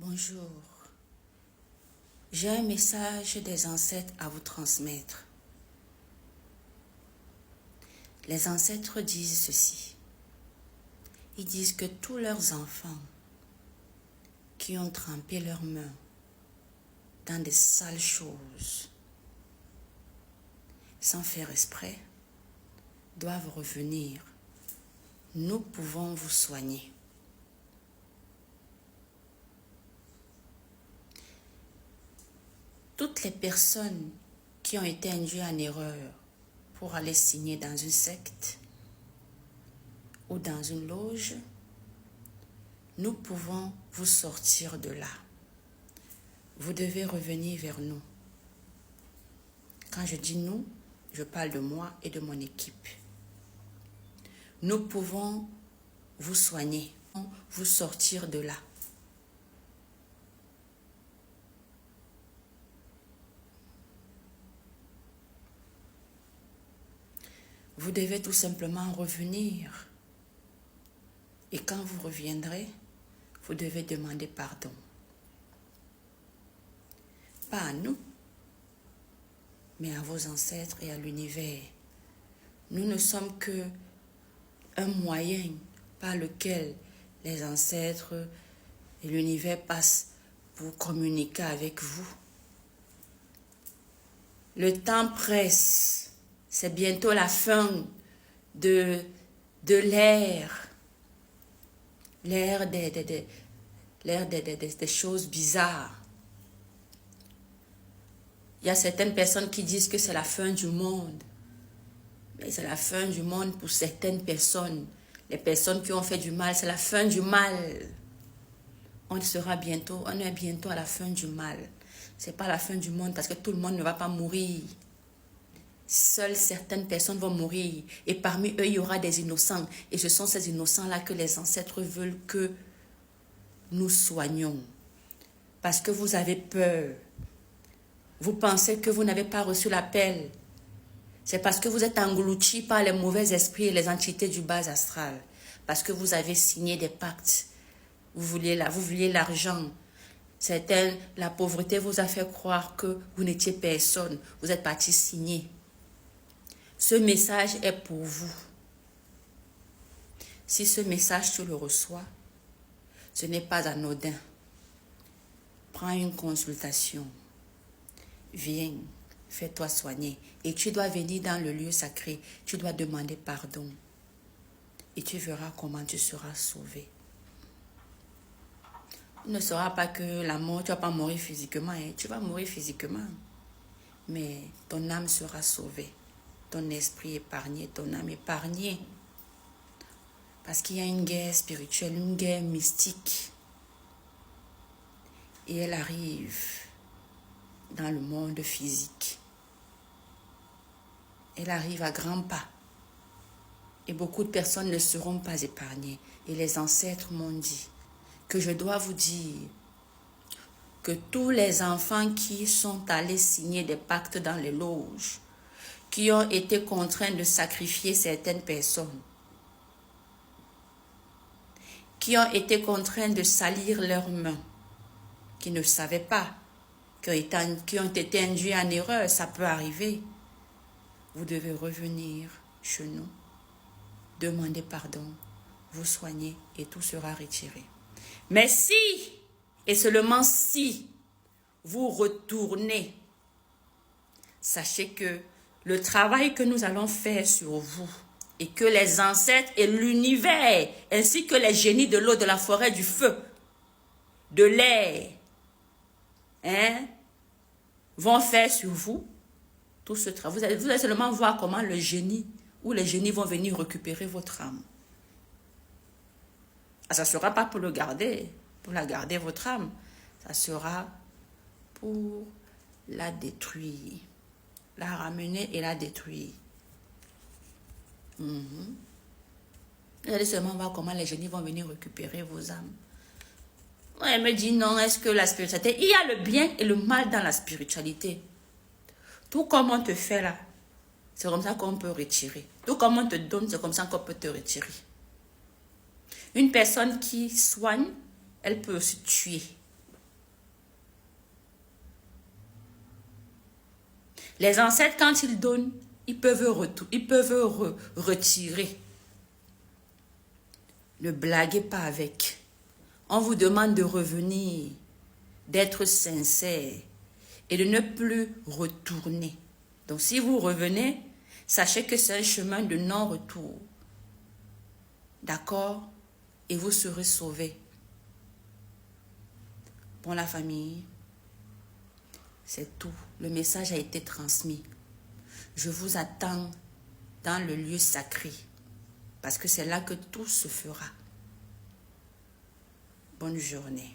Bonjour, j'ai un message des ancêtres à vous transmettre. Les ancêtres disent ceci. Ils disent que tous leurs enfants qui ont trempé leurs mains dans des sales choses, sans faire exprès, doivent revenir. Nous pouvons vous soigner. Toutes les personnes qui ont été induites en erreur pour aller signer dans une secte ou dans une loge, nous pouvons vous sortir de là. Vous devez revenir vers nous. Quand je dis nous, je parle de moi et de mon équipe. Nous pouvons vous soigner, vous sortir de là. Vous devez tout simplement revenir. Et quand vous reviendrez, vous devez demander pardon. Pas à nous, mais à vos ancêtres et à l'univers. Nous ne sommes que un moyen par lequel les ancêtres et l'univers passent pour communiquer avec vous. Le temps presse. C'est bientôt la fin de l'ère. L'ère des choses bizarres. Il y a certaines personnes qui disent que c'est la fin du monde. Mais c'est la fin du monde pour certaines personnes. Les personnes qui ont fait du mal, c'est la fin du mal. On est bientôt à la fin du mal. C'est pas la fin du monde parce que tout le monde ne va pas mourir. Seules certaines personnes vont mourir. Et parmi eux, il y aura des innocents. Et ce sont ces innocents-là que les ancêtres veulent que nous soignons. Parce que vous avez peur. Vous pensez que vous n'avez pas reçu l'appel. C'est parce que vous êtes engloutis par les mauvais esprits et les entités du bas astral. Parce que vous avez signé des pactes. Vous vouliez l'argent. La pauvreté vous a fait croire que vous n'étiez personne. Vous êtes parti signer. Ce message est pour vous. Si ce message tu le reçois, ce n'est pas anodin. Prends une consultation. Viens, fais-toi soigner. Et tu dois venir dans le lieu sacré. Tu dois demander pardon. Et tu verras comment tu seras sauvé. Il ne sera pas que la mort, tu ne vas pas mourir physiquement. Tu vas mourir physiquement. Mais ton âme sera sauvée. Ton esprit épargné, ton âme épargnée. Parce qu'il y a une guerre spirituelle, une guerre mystique. Et elle arrive dans le monde physique. Elle arrive à grands pas. Et beaucoup de personnes ne seront pas épargnées. Et les ancêtres m'ont dit que je dois vous dire que tous les enfants qui sont allés signer des pactes dans les loges, qui ont été contraints de sacrifier certaines personnes, qui ont été contraints de salir leurs mains, qui ne savaient pas, qui ont été induits en erreur, ça peut arriver. Vous devez revenir chez nous, demander pardon, vous soigner et tout sera retiré. Mais si, et seulement si, vous retournez, sachez que le travail que nous allons faire sur vous et que les ancêtres et l'univers, ainsi que les génies de l'eau, de la forêt, du feu, de l'air, vont faire sur vous, tout ce travail. Vous allez seulement voir comment le génie ou les génies vont venir récupérer votre âme. Ça ne sera pas pour la garder, votre âme. Ça sera pour la détruire. La ramener et la détruire. Vous allez seulement voir comment les génies vont venir récupérer vos âmes. Elle me dit non, est-ce que la spiritualité... Il y a le bien et le mal dans la spiritualité. Tout comme on te fait là, c'est comme ça qu'on peut retirer. Tout comme on te donne, c'est comme ça qu'on peut te retirer. Une personne qui soigne, elle peut aussi tuer. Les ancêtres, quand ils donnent, ils peuvent retirer. Ne blaguez pas avec. On vous demande de revenir, d'être sincère et de ne plus retourner. Donc si vous revenez, sachez que c'est un chemin de non-retour. D'accord? Et vous serez sauvés. Bon, la famille, c'est tout. Le message a été transmis. Je vous attends dans le lieu sacré, parce que c'est là que tout se fera. Bonne journée.